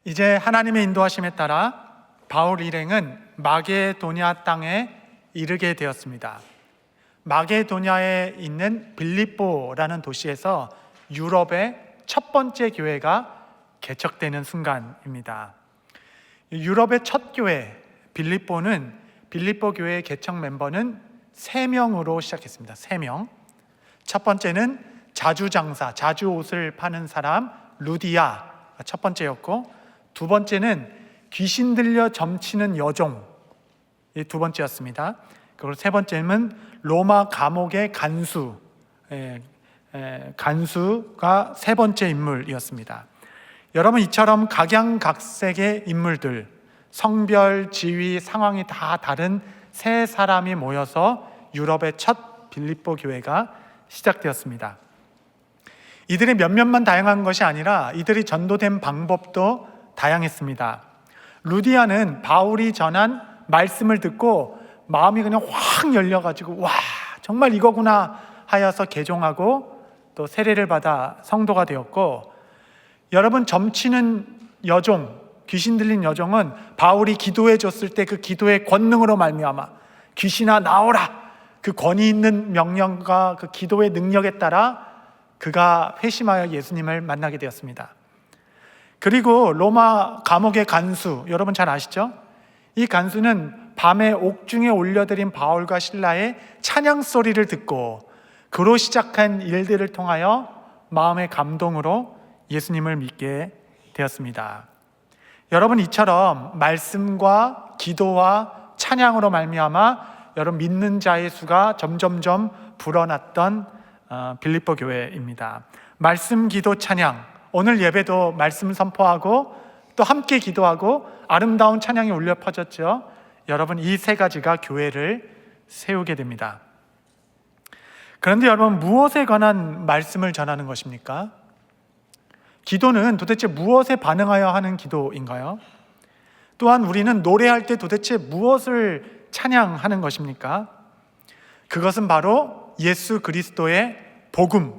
이제 하나님의 인도하심에 따라 바울 일행은 마게도냐 땅에 이르게 되었습니다. 마게도냐에 있는 빌립보라는 도시에서 유럽의 첫 번째 교회가 개척되는 순간입니다. 유럽의 첫 교회 빌립보는 빌립보 교회의 개척 멤버는 3명으로 시작했습니다. 3명. 첫 번째는 자주장사, 자주 옷을 파는 사람 루디아가 첫 번째였고, 두 번째는 귀신 들려 점치는 여종, 이 두 번째였습니다. 그리고 세 번째는 로마 감옥의 간수가 세 번째 인물이었습니다. 여러분, 이처럼 각양각색의 인물들, 성별, 지위, 상황이 다 다른 세 사람이 모여서 유럽의 첫 빌립보 교회가 시작되었습니다. 이들의 면면만 다양한 것이 아니라 이들이 전도된 방법도 다양했습니다. 루디아는 바울이 전한 말씀을 듣고 마음이 그냥 확 열려가지고 와, 정말 이거구나 하여서 개종하고 또 세례를 받아 성도가 되었고, 여러분, 점치는 여종, 귀신 들린 여종은 바울이 기도해 줬을 때 그 기도의 권능으로 말미암아 귀신아 나오라, 그 권위 있는 명령과 그 기도의 능력에 따라 그가 회심하여 예수님을 만나게 되었습니다. 그리고 로마 감옥의 간수, 여러분 잘 아시죠? 이 간수는 밤에 옥중에 올려드린 바울과 실라의 찬양 소리를 듣고 그로 시작한 일들을 통하여 마음의 감동으로 예수님을 믿게 되었습니다. 여러분, 이처럼 말씀과 기도와 찬양으로 말미암아 여러분 믿는 자의 수가 점점점 불어났던 빌립보 교회입니다. 말씀, 기도, 찬양, 오늘 예배도 말씀 선포하고 또 함께 기도하고 아름다운 찬양이 울려 퍼졌죠. 여러분, 이 세 가지가 교회를 세우게 됩니다. 그런데 여러분, 무엇에 관한 말씀을 전하는 것입니까? 기도는 도대체 무엇에 반응하여 하는 기도인가요? 또한 우리는 노래할 때 도대체 무엇을 찬양하는 것입니까? 그것은 바로 예수 그리스도의 복음.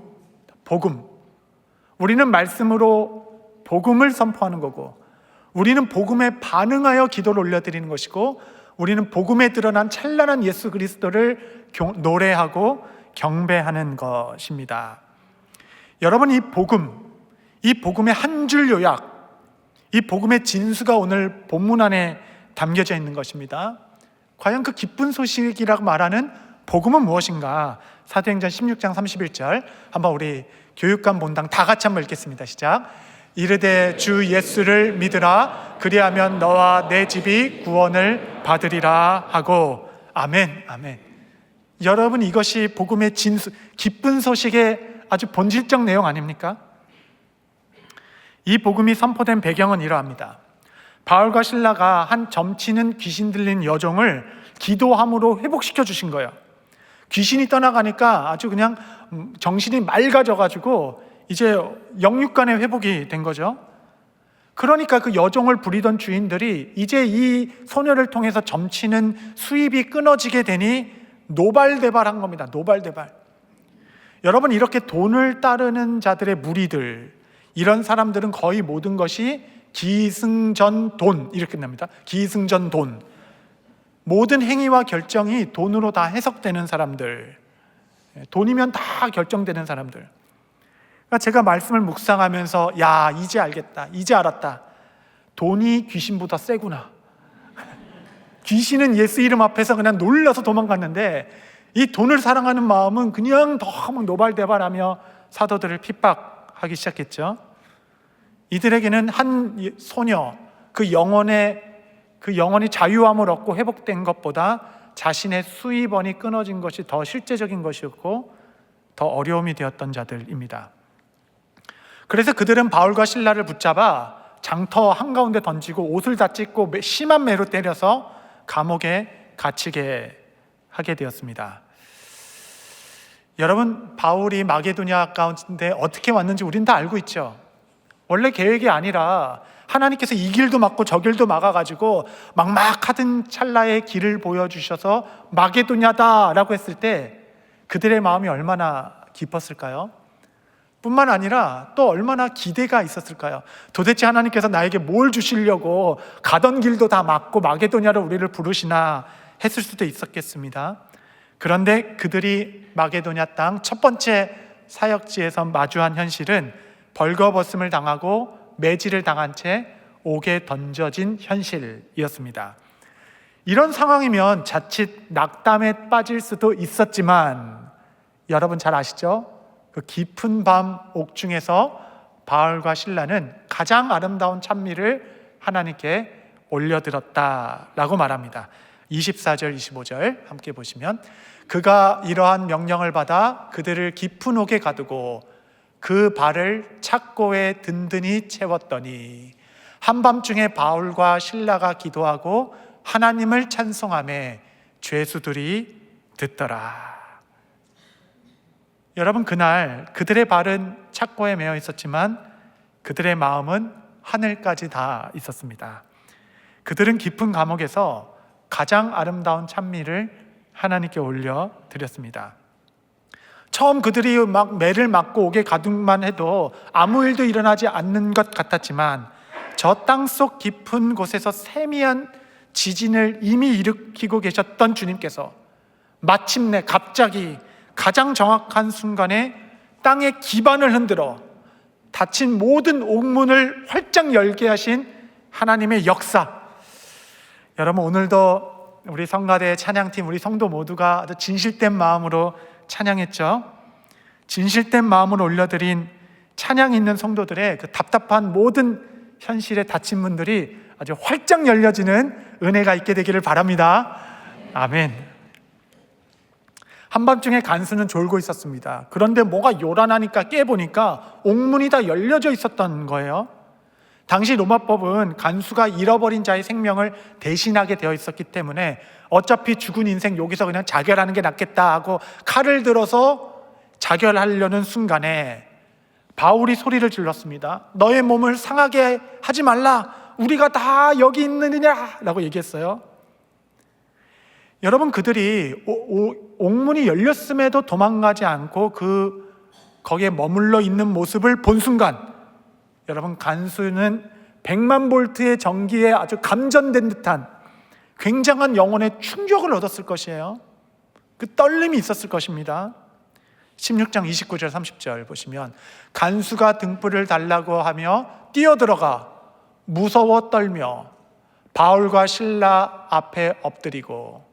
우리는 말씀으로 복음을 선포하는 거고, 우리는 복음에 반응하여 기도를 올려드리는 것이고, 우리는 복음에 드러난 찬란한 예수 그리스도를 노래하고 경배하는 것입니다. 여러분, 이 복음의 한 줄 요약, 이 복음의 진수가 오늘 본문 안에 담겨져 있는 것입니다. 과연 그 기쁜 소식이라고 말하는 복음은 무엇인가? 사도행전 16장 31절 한번 우리 교육감 본당 다 같이 한번 읽겠습니다. 시작. 이르되 주 예수를 믿으라, 그리하면 너와 내 집이 구원을 받으리라 하고. 아멘, 아멘. 여러분, 이것이 복음의 진수, 기쁜 소식의 아주 본질적 내용 아닙니까? 이 복음이 선포된 배경은 이러합니다. 바울과 실라가 한 점치는 귀신 들린 여종을 기도함으로 회복시켜 주신 거예요. 귀신이 떠나가니까 아주 그냥 정신이 맑아져가지고 이제 영육간의 회복이 된 거죠. 그러니까 그 여종을 부리던 주인들이 이제 이 소녀를 통해서 점치는 수입이 끊어지게 되니 노발대발한 겁니다. 노발대발. 여러분, 이렇게 돈을 따르는 자들의 무리들, 이런 사람들은 거의 모든 것이 기승전돈, 이렇게 끝납니다. 기승전돈. 모든 행위와 결정이 돈으로 다 해석되는 사람들, 돈이면 다 결정되는 사람들. 그러니까 제가 말씀을 묵상하면서 야, 이제 알겠다, 이제 알았다. 돈이 귀신보다 세구나. 귀신은 예수 이름 앞에서 그냥 놀라서 도망갔는데 이 돈을 사랑하는 마음은 그냥 더 막 노발대발하며 사도들을 핍박하기 시작했죠. 이들에게는 한 소녀, 그 영혼이 자유함을 얻고 회복된 것보다 자신의 수입원이 끊어진 것이 더 실제적인 것이었고 더 어려움이 되었던 자들입니다. 그래서 그들은 바울과 실라를 붙잡아 장터 한가운데 던지고 옷을 다 찢고 심한 매로 때려서 감옥에 갇히게 하게 되었습니다. 여러분, 바울이 마게도냐 가운데 어떻게 왔는지 우린 다 알고 있죠. 원래 계획이 아니라 하나님께서 이 길도 막고 저 길도 막아가지고 막막하던 찰나의 길을 보여주셔서 마게도냐다라고 했을 때 그들의 마음이 얼마나 기뻤을까요? 뿐만 아니라 또 얼마나 기대가 있었을까요? 도대체 하나님께서 나에게 뭘 주시려고 가던 길도 다 막고 마게도냐로 우리를 부르시나 했을 수도 있었겠습니다. 그런데 그들이 마게도냐 땅 첫 번째 사역지에서 마주한 현실은 벌거벗음을 당하고 매질을 당한 채 옥에 던져진 현실이었습니다. 이런 상황이면 자칫 낙담에 빠질 수도 있었지만, 여러분 잘 아시죠? 그 깊은 밤 옥중에서 바울과 실라는 가장 아름다운 찬미를 하나님께 올려드렸다라고 말합니다. 24절 25절 함께 보시면, 그가 이러한 명령을 받아 그들을 깊은 옥에 가두고 그 발을 착고에 든든히 채웠더니 한밤중에 바울과 실라가 기도하고 하나님을 찬송하며 죄수들이 듣더라. 여러분, 그날 그들의 발은 착고에 매어 있었지만 그들의 마음은 하늘까지 다 있었습니다. 그들은 깊은 감옥에서 가장 아름다운 찬미를 하나님께 올려드렸습니다. 처음 그들이 막 매를 맞고 옥에 가두기만 해도 아무 일도 일어나지 않는 것 같았지만, 저 땅속 깊은 곳에서 세미한 지진을 이미 일으키고 계셨던 주님께서 마침내 갑자기 가장 정확한 순간에 땅의 기반을 흔들어 닫힌 모든 옥문을 활짝 열게 하신 하나님의 역사. 여러분, 오늘도 우리 성가대 찬양팀, 우리 성도 모두가 아주 진실된 마음으로 찬양했죠. 진실된 마음으로 올려드린 찬양 있는 성도들의 그 답답한 모든 현실에 닫힌 문들이 아주 활짝 열려지는 은혜가 있게 되기를 바랍니다. 아멘. 한밤중에 간수는 졸고 있었습니다. 그런데 뭐가 요란하니까 깨보니까 옥문이 다 열려져 있었던 거예요. 당시 로마법은 간수가 잃어버린 자의 생명을 대신하게 되어 있었기 때문에 어차피 죽은 인생 여기서 그냥 자결하는 게 낫겠다 하고 칼을 들어서 자결하려는 순간에 바울이 소리를 질렀습니다. 너의 몸을 상하게 하지 말라. 우리가 다 여기 있느냐 라고 얘기했어요. 여러분, 그들이 옥문이 열렸음에도 도망가지 않고 거기에 머물러 있는 모습을 본 순간, 여러분, 간수는 100만 볼트의 전기에 아주 감전된 듯한 굉장한 영혼의 충격을 얻었을 것이에요. 그 떨림이 있었을 것입니다. 16장 29절 30절 보시면, 간수가 등불을 달라고 하며 뛰어들어가 무서워 떨며 바울과 실라 앞에 엎드리고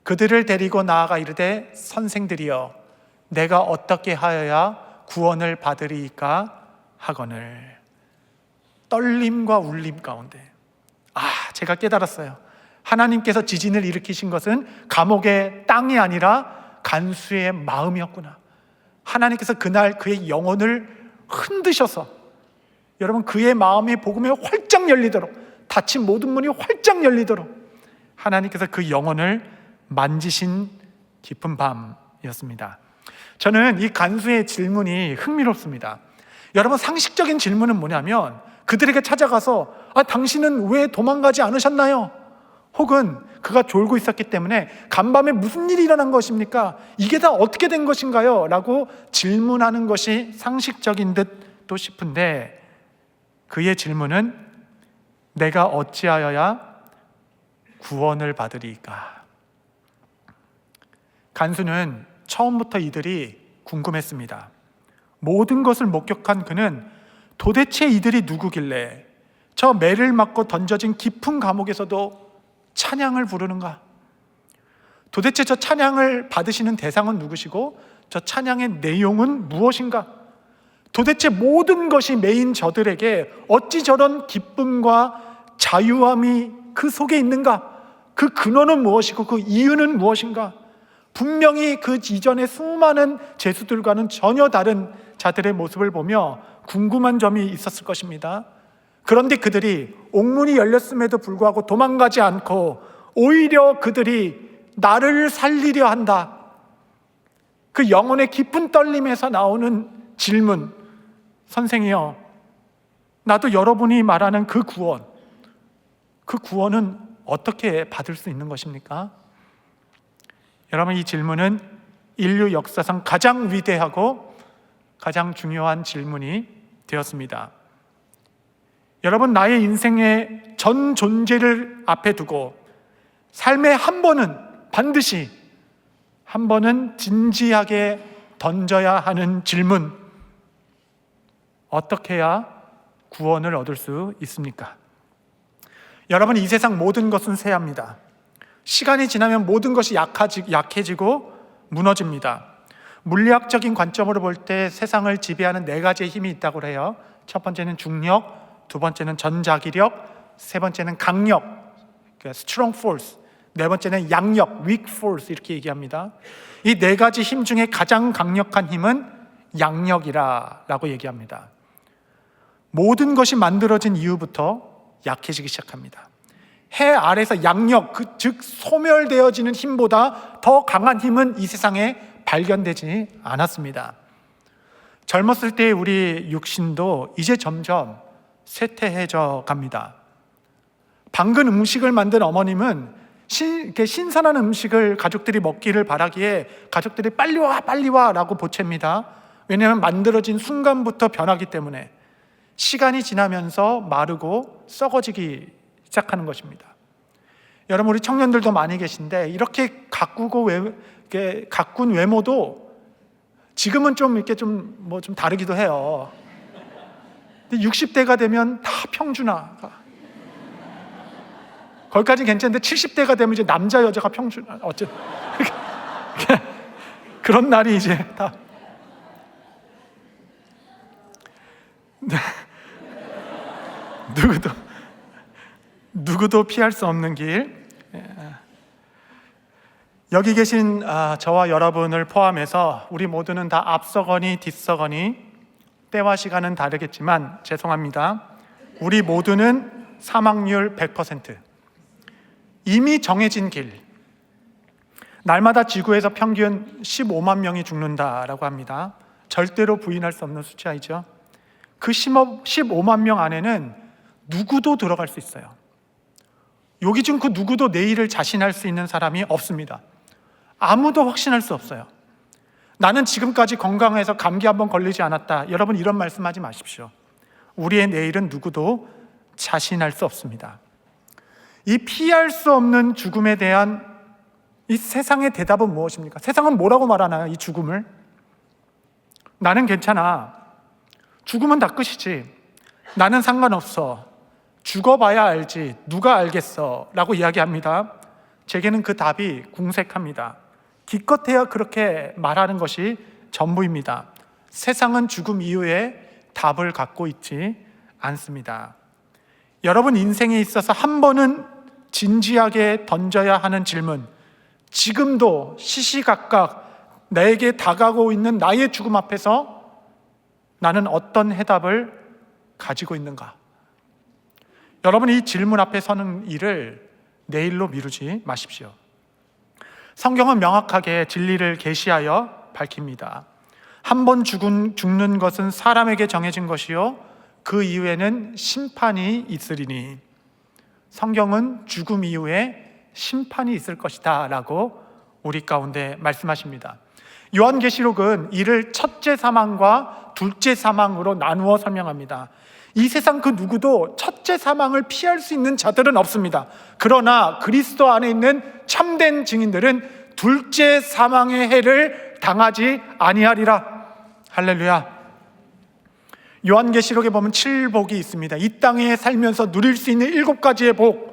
그들을 데리고 나아가 이르되, 선생들이여, 내가 어떻게 하여야 구원을 받으리이까 하거늘. 떨림과 울림 가운데 제가 깨달았어요. 하나님께서 지진을 일으키신 것은 감옥의 땅이 아니라 간수의 마음이었구나. 하나님께서 그날 그의 영혼을 흔드셔서, 여러분, 그의 마음이 복음에 활짝 열리도록, 닫힌 모든 문이 활짝 열리도록 하나님께서 그 영혼을 만지신 깊은 밤이었습니다. 저는 이 간수의 질문이 흥미롭습니다. 여러분, 상식적인 질문은 뭐냐면, 그들에게 찾아가서 당신은 왜 도망가지 않으셨나요? 혹은 그가 졸고 있었기 때문에 간밤에 무슨 일이 일어난 것입니까? 이게 다 어떻게 된 것인가요? 라고 질문하는 것이 상식적인 듯도 싶은데, 그의 질문은 내가 어찌하여야 구원을 받으리까? 간수는 처음부터 이들이 궁금했습니다. 모든 것을 목격한 그는 도대체 이들이 누구길래 저 매를 맞고 던져진 깊은 감옥에서도 찬양을 부르는가? 도대체 저 찬양을 받으시는 대상은 누구시고 저 찬양의 내용은 무엇인가? 도대체 모든 것이 메인 저들에게 어찌 저런 기쁨과 자유함이 그 속에 있는가? 그 근원은 무엇이고 그 이유는 무엇인가? 분명히 그 이전의 수많은 죄수들과는 전혀 다른 자들의 모습을 보며 궁금한 점이 있었을 것입니다. 그런데 그들이 옥문이 열렸음에도 불구하고 도망가지 않고 오히려 그들이 나를 살리려 한다. 그 영혼의 깊은 떨림에서 나오는 질문, 선생이여, 나도 여러분이 말하는 그 구원은 어떻게 받을 수 있는 것입니까? 여러분, 이 질문은 인류 역사상 가장 위대하고 가장 중요한 질문이 되었습니다. 여러분, 나의 인생의 전 존재를 앞에 두고 삶의 한 번은 반드시 한 번은 진지하게 던져야 하는 질문, 어떻게 해야 구원을 얻을 수 있습니까? 여러분, 이 세상 모든 것은 쇠합니다. 시간이 지나면 모든 것이 약해지고 무너집니다. 물리학적인 관점으로 볼 때 세상을 지배하는 4가지의 힘이 있다고 해요. 첫 번째는 중력, 두 번째는 전자기력, 세 번째는 강력, strong force, 네 번째는 양력, weak force 이렇게 얘기합니다. 이 4가지 힘 중에 가장 강력한 힘은 양력이라고 얘기합니다. 모든 것이 만들어진 이후부터 약해지기 시작합니다. 해 아래서 양력, 즉 소멸되어지는 힘보다 더 강한 힘은 이 세상에 발견되지 않았습니다. 젊었을 때의 우리 육신도 이제 점점 쇠퇴해져 갑니다. 방금 음식을 만든 어머님은 신선한 음식을 가족들이 먹기를 바라기에 가족들이 빨리 와 라고 보챕니다. 왜냐하면 만들어진 순간부터 변하기 때문에 시간이 지나면서 마르고 썩어지기 시작하는 것입니다. 여러분, 우리 청년들도 많이 계신데 이렇게 가꾼 외모도 지금은 좀 이렇게 좀 다르기도 해요. 근데 60대가 되면 다 평준화. 거기까지 괜찮은데 70대가 되면 이제 남자 여자가 평준화. 어쨌든 그런 날이 이제 다. 누구도 피할 수 없는 길. 여기 계신 저와 여러분을 포함해서 우리 모두는 다 앞서거니 뒤서거니 때와 시간은 다르겠지만 죄송합니다. 우리 모두는 사망률 100%, 이미 정해진 길. 날마다 지구에서 평균 15만 명이 죽는다라고 합니다. 절대로 부인할 수 없는 숫자이죠. 그 15만 명 안에는 누구도 들어갈 수 있어요. 여기 중 그 누구도 내일을 자신할 수 있는 사람이 없습니다. 아무도 확신할 수 없어요. 나는 지금까지 건강해서 감기 한번 걸리지 않았다. 여러분, 이런 말씀하지 마십시오. 우리의 내일은 누구도 자신할 수 없습니다. 이 피할 수 없는 죽음에 대한 이 세상의 대답은 무엇입니까? 세상은 뭐라고 말하나요? 이 죽음을? 나는 괜찮아. 죽으면 다 끝이지. 나는 상관없어. 죽어봐야 알지. 누가 알겠어? 라고 이야기합니다. 제게는 그 답이 궁색합니다. 기껏해야 그렇게 말하는 것이 전부입니다. 세상은 죽음 이후에 답을 갖고 있지 않습니다. 여러분 인생에 있어서 한 번은 진지하게 던져야 하는 질문, 지금도 시시각각 나에게 다가오고 있는 나의 죽음 앞에서 나는 어떤 해답을 가지고 있는가? 여러분, 이 질문 앞에 서는 일을 내일로 미루지 마십시오. 성경은 명확하게 진리를 계시하여 밝힙니다. 한 번 죽는 것은 사람에게 정해진 것이요 그 이후에는 심판이 있으리니, 성경은 죽음 이후에 심판이 있을 것이다 라고 우리 가운데 말씀하십니다. 요한계시록은 이를 첫째 사망과 둘째 사망으로 나누어 설명합니다. 이 세상 그 누구도 첫째 사망을 피할 수 있는 자들은 없습니다. 그러나 그리스도 안에 있는 참된 증인들은 둘째 사망의 해를 당하지 아니하리라. 할렐루야. 요한계시록에 보면 7복이 있습니다. 이 땅에 살면서 누릴 수 있는 7가지의 복.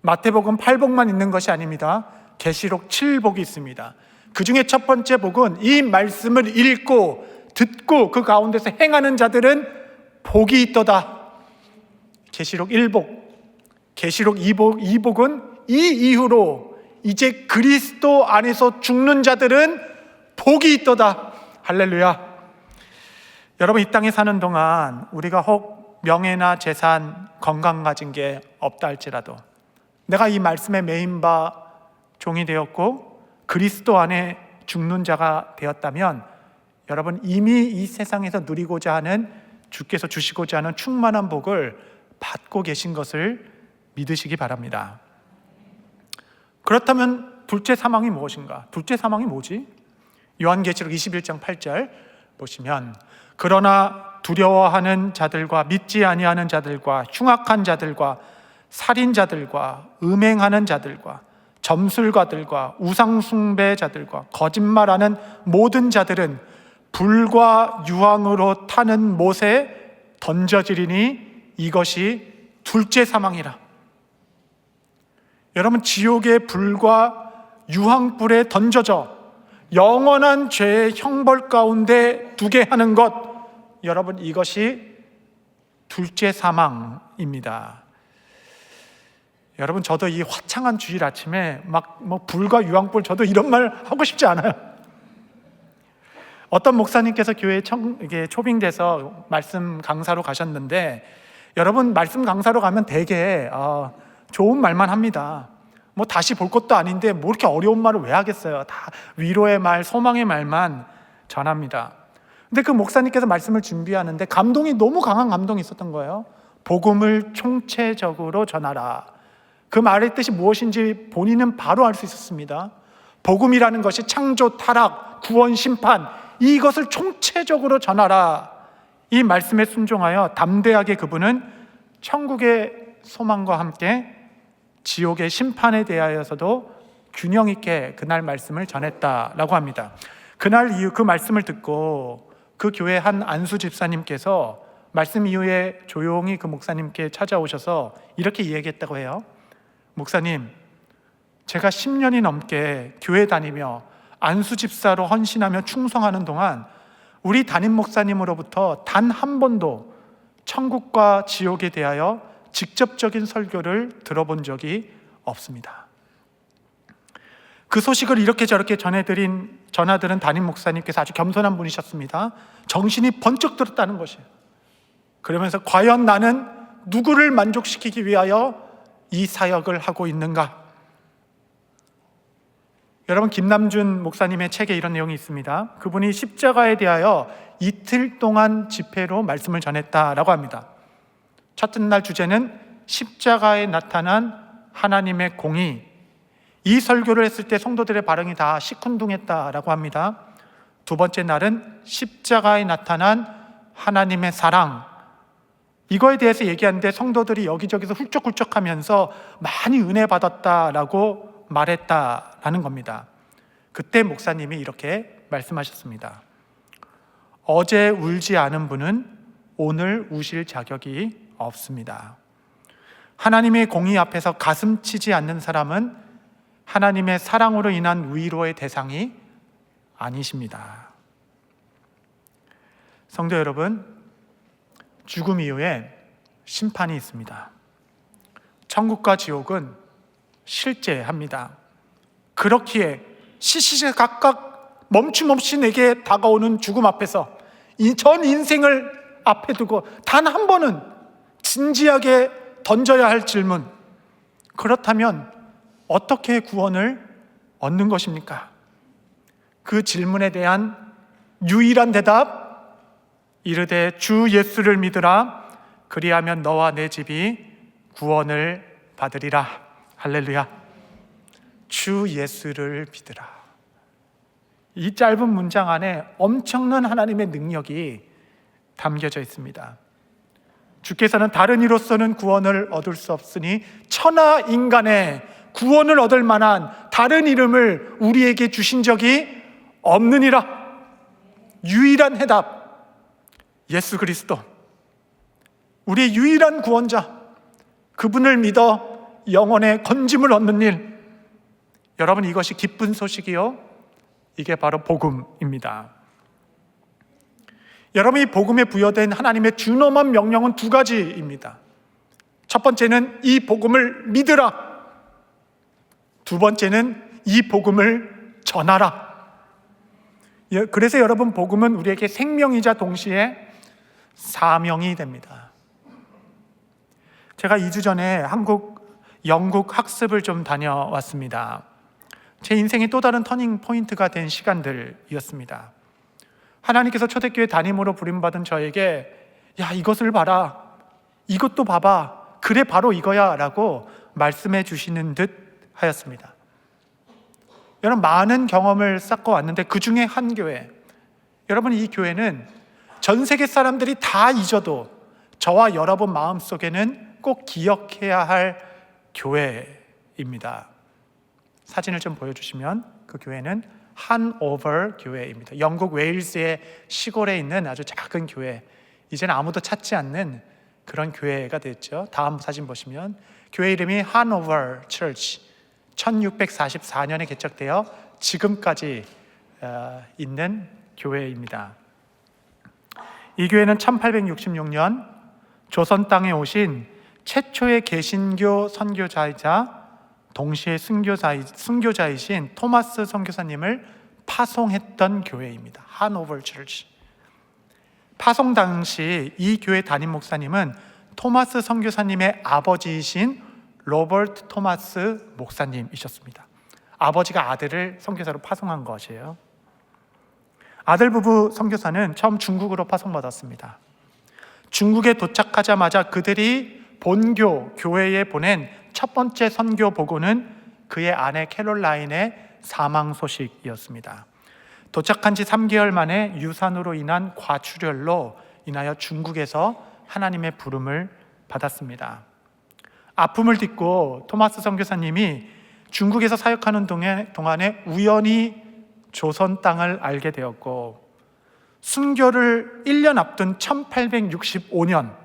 마태복음 8복만 있는 것이 아닙니다. 계시록 7복이 있습니다. 그 중에 첫 번째 복은 이 말씀을 읽고 듣고 그 가운데서 행하는 자들은 복이 있도다. 계시록 1복. 계시록 2복은 이 이후로 이제 그리스도 안에서 죽는 자들은 복이 있도다. 할렐루야. 여러분, 이 땅에 사는 동안 우리가 혹 명예나 재산, 건강 가진 게 없다 할지라도 내가 이 말씀에 매인 바 종이 되었고 그리스도 안에 죽는 자가 되었다면 여러분, 이미 이 세상에서 누리고자 하는 주께서 주시고자 하는 충만한 복을 받고 계신 것을 믿으시기 바랍니다. 그렇다면 둘째 사망이 무엇인가? 둘째 사망이 뭐지? 요한계시록 21장 8절, 보시면, 그러나 두려워하는 자들과 믿지 아니하는 자들과 흉악한 자들과 살인자들과 음행하는 자들과 점술가들과 우상숭배자들과 거짓말하는 모든 자들은 불과 유황으로 타는 못에 던져지리니 이것이 둘째 사망이라. 여러분, 지옥의 불과 유황불에 던져져 영원한 죄의 형벌 가운데 두게 하는 것, 여러분, 이것이 둘째 사망입니다. 여러분, 저도 이 화창한 주일 아침에 불과 유황불, 저도 이런 말 하고 싶지 않아요. 어떤 목사님께서 교회에 초빙돼서 말씀 강사로 가셨는데, 여러분, 말씀 강사로 가면 되게 좋은 말만 합니다. 다시 볼 것도 아닌데 뭐 이렇게 어려운 말을 왜 하겠어요. 다 위로의 말, 소망의 말만 전합니다. 근데 그 목사님께서 말씀을 준비하는데 너무 강한 감동이 있었던 거예요. 복음을 총체적으로 전하라. 그 말의 뜻이 무엇인지 본인은 바로 알 수 있었습니다. 복음이라는 것이 창조, 타락, 구원, 심판, 이것을 총체적으로 전하라. 이 말씀에 순종하여 담대하게 그분은 천국의 소망과 함께 지옥의 심판에 대하여서도 균형 있게 그날 말씀을 전했다라고 합니다. 그날 이후 그 말씀을 듣고 그 교회 한 안수 집사님께서 말씀 이후에 조용히 그 목사님께 찾아오셔서 이렇게 이야기했다고 해요. 목사님, 제가 10년이 넘게 교회 다니며 안수 집사로 헌신하며 충성하는 동안 우리 담임 목사님으로부터 단 한 번도 천국과 지옥에 대하여 직접적인 설교를 들어본 적이 없습니다. 그 소식을 이렇게 저렇게 전하들은 담임 목사님께서 아주 겸손한 분이셨습니다. 정신이 번쩍 들었다는 것이에요. 그러면서 과연 나는 누구를 만족시키기 위하여 이 사역을 하고 있는가? 여러분, 김남준 목사님의 책에 이런 내용이 있습니다. 그분이 십자가에 대하여 이틀 동안 집회로 말씀을 전했다라고 합니다. 첫날 주제는 십자가에 나타난 하나님의 공의. 이 설교를 했을 때 성도들의 반응이 다 시큰둥했다라고 합니다. 두 번째 날은 십자가에 나타난 하나님의 사랑. 이거에 대해서 얘기하는데 성도들이 여기저기서 훌쩍훌쩍하면서 많이 은혜 받았다라고 말했다라는 겁니다. 그때 목사님이 이렇게 말씀하셨습니다. 어제 울지 않은 분은 오늘 우실 자격이 없습니다. 하나님의 공의 앞에서 가슴 치지 않는 사람은 하나님의 사랑으로 인한 위로의 대상이 아니십니다. 성도 여러분, 죽음 이후에 심판이 있습니다. 천국과 지옥은 실제합니다. 그렇기에 시시각각 멈춤없이 내게 다가오는 죽음 앞에서 이 전 인생을 앞에 두고 단 한 번은 진지하게 던져야 할 질문, 그렇다면 어떻게 구원을 얻는 것입니까? 그 질문에 대한 유일한 대답, 이르되 주 예수를 믿으라. 그리하면 너와 내 집이 구원을 받으리라. 할렐루야. 주 예수를 믿으라. 이 짧은 문장 안에 엄청난 하나님의 능력이 담겨져 있습니다. 주께서는 다른 이로서는 구원을 얻을 수 없으니 천하 인간의 구원을 얻을 만한 다른 이름을 우리에게 주신 적이 없느니라. 유일한 해답, 예수 그리스도, 우리의 유일한 구원자, 그분을 믿어 영혼의 건짐을 얻는 일. 여러분, 이것이 기쁜 소식이요, 이게 바로 복음입니다. 여러분, 이 복음에 부여된 하나님의 준엄한 명령은 두 가지입니다. 첫 번째는 이 복음을 믿으라. 두 번째는 이 복음을 전하라. 그래서 여러분, 복음은 우리에게 생명이자 동시에 사명이 됩니다. 제가 2주 전에 영국 학습을 좀 다녀왔습니다. 제 인생의 또 다른 터닝 포인트가 된 시간들이었습니다. 하나님께서 초대교회 담임으로 부름받은 저에게, 야, 이것을 봐라, 이것도 봐봐, 그래 바로 이거야 라고 말씀해 주시는 듯 하였습니다. 여러분, 많은 경험을 쌓고 왔는데 그 중에 한 교회, 여러분, 이 교회는 전 세계 사람들이 다 잊어도 저와 여러분 마음속에는 꼭 기억해야 할 교회입니다. 사진을 좀 보여주시면 그 교회는 하노버 교회입니다. 영국 웨일스의 시골에 있는 아주 작은 교회, 이제는 아무도 찾지 않는 그런 교회가 됐죠. 다음 사진 보시면 교회 이름이 하노버 처치, 1644년에 개척되어 지금까지 있는 교회입니다. 이 교회는 1866년 조선 땅에 오신 최초의 개신교 선교자이자 동시에 순교자이신 토마스 선교사님을 파송했던 교회입니다. 하노버 처치. 파송 당시 이 교회 담임 목사님은 토마스 선교사님의 아버지이신 로버트 토마스 목사님이셨습니다. 아버지가 아들을 선교사로 파송한 것이에요. 아들 부부 선교사는 처음 중국으로 파송받았습니다. 중국에 도착하자마자 그들이 본교 교회에 보낸 첫 번째 선교 보고는 그의 아내 캐롤라인의 사망 소식이었습니다. 도착한 지 3개월 만에 유산으로 인한 과출혈로 인하여 중국에서 하나님의 부름을 받았습니다. 아픔을 딛고 토마스 선교사님이 중국에서 사역하는 동안에 우연히 조선 땅을 알게 되었고, 순교를 1년 앞둔 1865년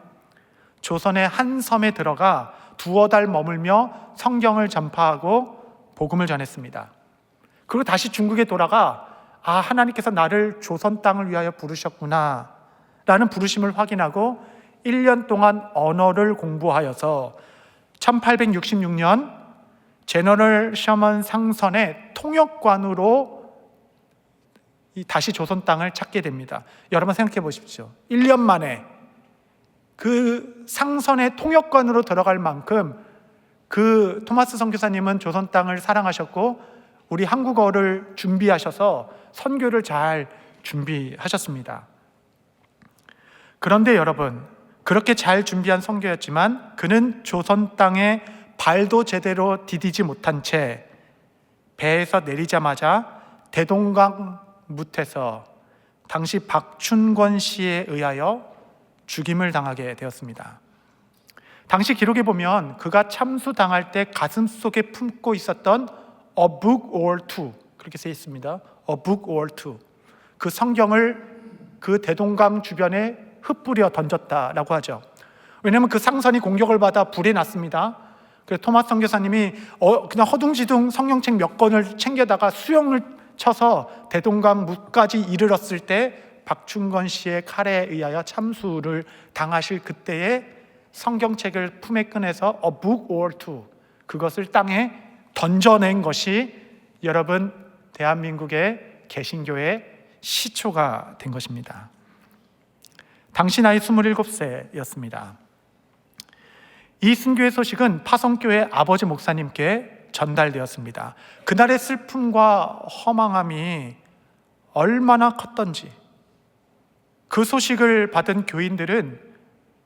조선의 한 섬에 들어가 두어 달 머물며 성경을 전파하고 복음을 전했습니다. 그리고 다시 중국에 돌아가 하나님께서 나를 조선 땅을 위하여 부르셨구나 라는 부르심을 확인하고 1년 동안 언어를 공부하여서 1866년 제너럴 셔먼 상선의 통역관으로 다시 조선 땅을 찾게 됩니다. 여러분 생각해 보십시오. 1년 만에 그 상선의 통역관으로 들어갈 만큼 그 토마스 선교사님은 조선 땅을 사랑하셨고 우리 한국어를 준비하셔서 선교를 잘 준비하셨습니다. 그런데 여러분, 그렇게 잘 준비한 선교였지만 그는 조선 땅에 발도 제대로 디디지 못한 채 배에서 내리자마자 대동강 뭇에서 당시 박춘권 씨에 의하여 죽임을 당하게 되었습니다. 당시 기록에 보면 그가 참수당할 때 가슴속에 품고 있었던 A book or two, 그렇게 써 있습니다. A book or two. 그 성경을 그 대동강 주변에 흩뿌려 던졌다라고 하죠. 왜냐하면 그 상선이 공격을 받아 불이 났습니다. 그래서 토마스 선교사님이 그냥 허둥지둥 성경책 몇 권을 챙겨다가 수영을 쳐서 대동강 뭇까지 이르렀을 때 박춘건 씨의 칼에 의하여 참수를 당하실 그때에 성경책을 품에 꺼내서 A book or two, 그것을 땅에 던져낸 것이 여러분 대한민국의 개신교의 시초가 된 것입니다. 당시 나이 27세였습니다. 이 순교의 소식은 파송교회 아버지 목사님께 전달되었습니다. 그날의 슬픔과 허망함이 얼마나 컸던지 그 소식을 받은 교인들은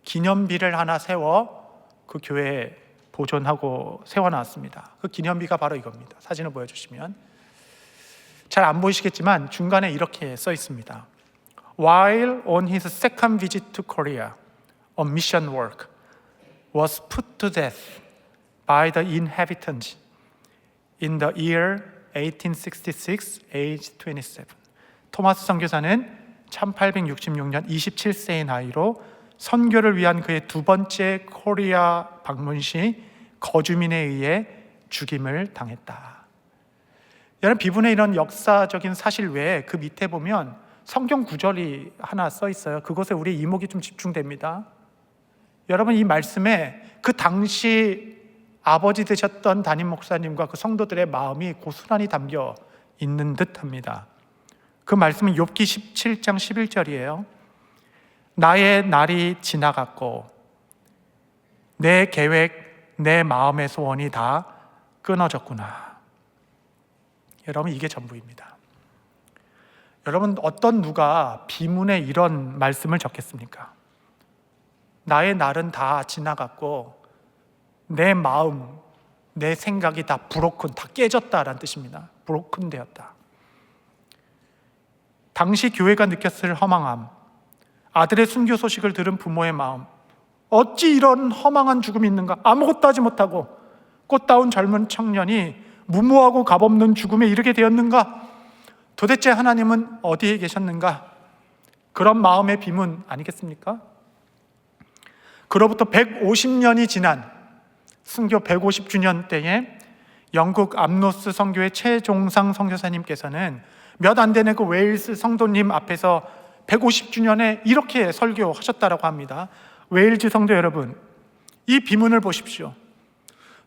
기념비를 하나 세워 그 교회에 보존하고 세워놨습니다. 그 기념비가 바로 이겁니다. 사진을 보여주시면 잘 안 보이시겠지만 중간에 이렇게 써 있습니다. While on his second visit to Korea, a mission work was put to death by the inhabitants in the year 1866, age 27. 토마스 선교사는 1866년 27세의 나이로 선교를 위한 그의 두 번째 코리아 방문 시 거주민에 의해 죽임을 당했다. 여러분, 비분의 이런 역사적인 사실 외에 그 밑에 보면 성경 구절이 하나 써 있어요. 그것에 우리 이목이 좀 집중됩니다. 여러분, 이 말씀에 그 당시 아버지 되셨던 담임 목사님과 그 성도들의 마음이 고스란히 담겨 있는 듯합니다. 그 말씀은 욥기 17장 11절이에요. 나의 날이 지나갔고 내 계획, 내 마음의 소원이 다 끊어졌구나. 여러분, 이게 전부입니다. 여러분, 어떤 누가 비문에 이런 말씀을 적겠습니까? 나의 날은 다 지나갔고 내 마음, 내 생각이 다 브로큰, 다 깨졌다라는 뜻입니다. 브로큰 되었다. 당시 교회가 느꼈을 허망함, 아들의 순교 소식을 들은 부모의 마음, 어찌 이런 허망한 죽음이 있는가? 아무것도 하지 못하고 꽃다운 젊은 청년이 무모하고 값없는 죽음에 이르게 되었는가? 도대체 하나님은 어디에 계셨는가? 그런 마음의 비문 아니겠습니까? 그로부터 150년이 지난 순교 150주년 때에 영국 암노스 선교회 최종상 선교사님께서는 몇 안 되는 그 웨일스 성도님 앞에서 150주년에 이렇게 설교하셨다라고 합니다. 웨일즈 성도 여러분, 이 비문을 보십시오.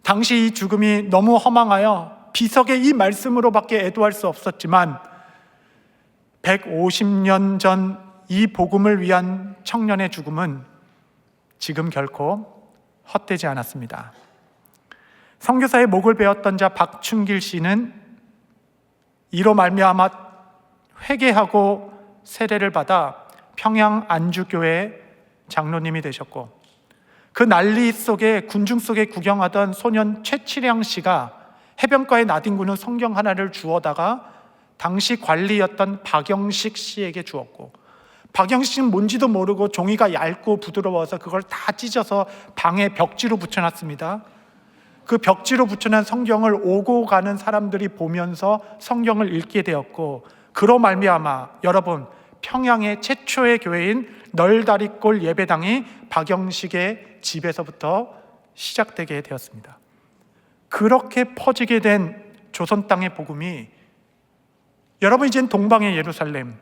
당시 이 죽음이 너무 허망하여 비석의 이 말씀으로밖에 애도할 수 없었지만 150년 전 이 복음을 위한 청년의 죽음은 지금 결코 헛되지 않았습니다. 선교사의 목을 베었던 자 박춘길 씨는 이로 말미암아 회개하고 세례를 받아 평양 안주교회 장로님이 되셨고, 그 난리 속에 군중 속에 구경하던 소년 최치량 씨가 해변가에 나뒹구는 성경 하나를 주워다가 당시 관리였던 박영식 씨에게 주었고, 박영식은 뭔지도 모르고 종이가 얇고 부드러워서 그걸 다 찢어서 방에 벽지로 붙여놨습니다. 그 벽지로 붙여놓은 성경을 오고 가는 사람들이 보면서 성경을 읽게 되었고, 그로 말미암아 여러분, 평양의 최초의 교회인 널다리골 예배당이 박영식의 집에서부터 시작되게 되었습니다. 그렇게 퍼지게 된 조선 땅의 복음이 여러분 이젠 동방의 예루살렘,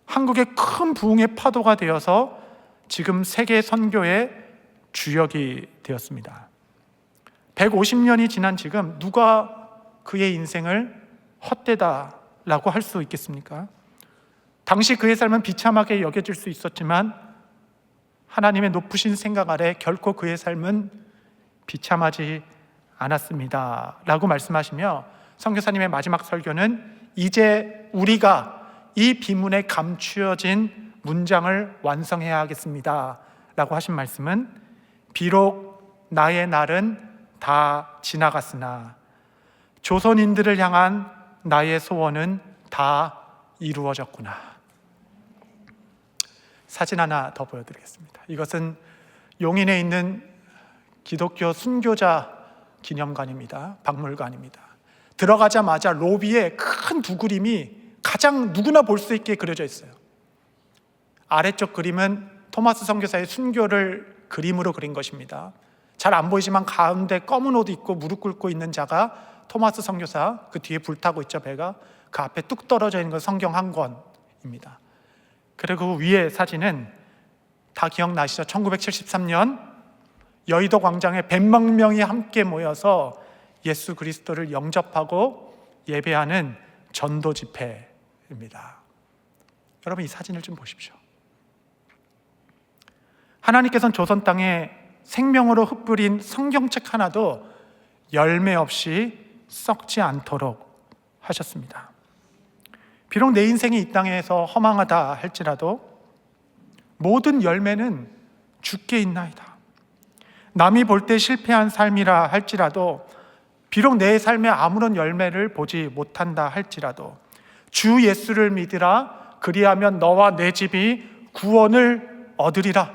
한국의 큰 부흥의 파도가 되어서 지금 세계 선교의 주역이 되었습니다. 150년이 지난 지금 누가 그의 인생을 헛되다라고 할 수 있겠습니까? 당시 그의 삶은 비참하게 여겨질 수 있었지만 하나님의 높으신 생각 아래 결코 그의 삶은 비참하지 않았습니다 라고 말씀하시며, 선교사님의 마지막 설교는 이제 우리가 이 비문에 감추어진 문장을 완성해야 하겠습니다 라고 하신 말씀은, 비록 나의 날은 다 지나갔으나 조선인들을 향한 나의 소원은 다 이루어졌구나. 사진 하나 더 보여드리겠습니다. 이것은 용인에 있는 기독교 순교자 기념관입니다. 박물관입니다. 들어가자마자 로비에 큰 두 그림이 가장 누구나 볼 수 있게 그려져 있어요. 아래쪽 그림은 토마스 선교사의 순교를 그림으로 그린 것입니다. 잘 안 보이지만 가운데 검은 옷 입고 무릎 꿇고 있는 자가 토마스 선교사, 그 뒤에 불타고 있죠, 배가. 그 앞에 뚝 떨어져 있는 건 성경 한 권입니다. 그리고 그 위에 사진은 다 기억나시죠? 1973년 여의도 광장에 100만 명이 함께 모여서 예수 그리스도를 영접하고 예배하는 전도 집회입니다. 여러분 이 사진을 좀 보십시오. 하나님께서는 조선 땅에 생명으로 흩뿌린 성경책 하나도 열매 없이 썩지 않도록 하셨습니다. 비록 내 인생이 이 땅에서 허망하다 할지라도 모든 열매는 주께 있나이다. 남이 볼 때 실패한 삶이라 할지라도, 비록 내 삶에 아무런 열매를 보지 못한다 할지라도 주 예수를 믿으라, 그리하면 너와 내 집이 구원을 얻으리라.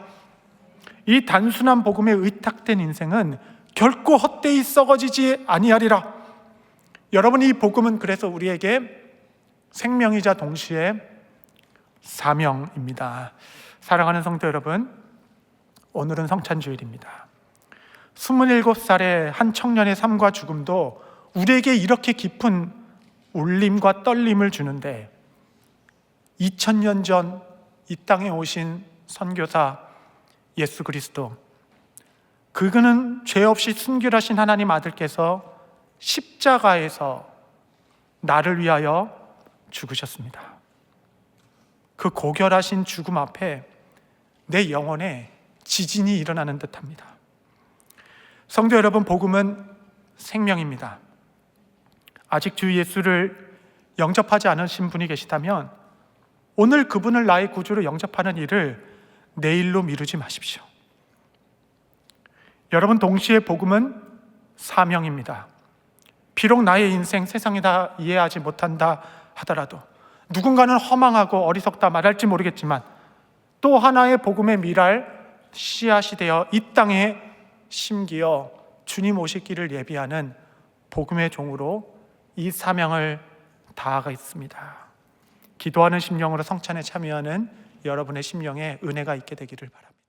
이 단순한 복음에 의탁된 인생은 결코 헛되이 썩어지지 아니하리라. 여러분, 이 복음은 그래서 우리에게 생명이자 동시에 사명입니다. 사랑하는 성도 여러분, 오늘은 성찬주일입니다. 27살의 한 청년의 삶과 죽음도 우리에게 이렇게 깊은 울림과 떨림을 주는데, 2000년 전 이 땅에 오신 선교사 예수 그리스도, 그는 죄 없이 순결하신 하나님 아들께서 십자가에서 나를 위하여 죽으셨습니다. 그 고결하신 죽음 앞에 내 영혼에 지진이 일어나는 듯합니다. 성도 여러분, 복음은 생명입니다. 아직 주 예수를 영접하지 않으신 분이 계시다면 오늘 그분을 나의 구주로 영접하는 일을 내일로 미루지 마십시오. 여러분, 동시에 복음은 사명입니다. 비록 나의 인생 세상이 다 이해하지 못한다 하더라도, 누군가는 허망하고 어리석다 말할지 모르겠지만 또 하나의 복음의 미랄 씨앗이 되어 이 땅에 심기어 주님 오실 길을 예비하는 복음의 종으로 이 사명을 다하겠습니다. 기도하는 심령으로 성찬에 참여하는 여러분의 심령에 은혜가 있게 되기를 바랍니다.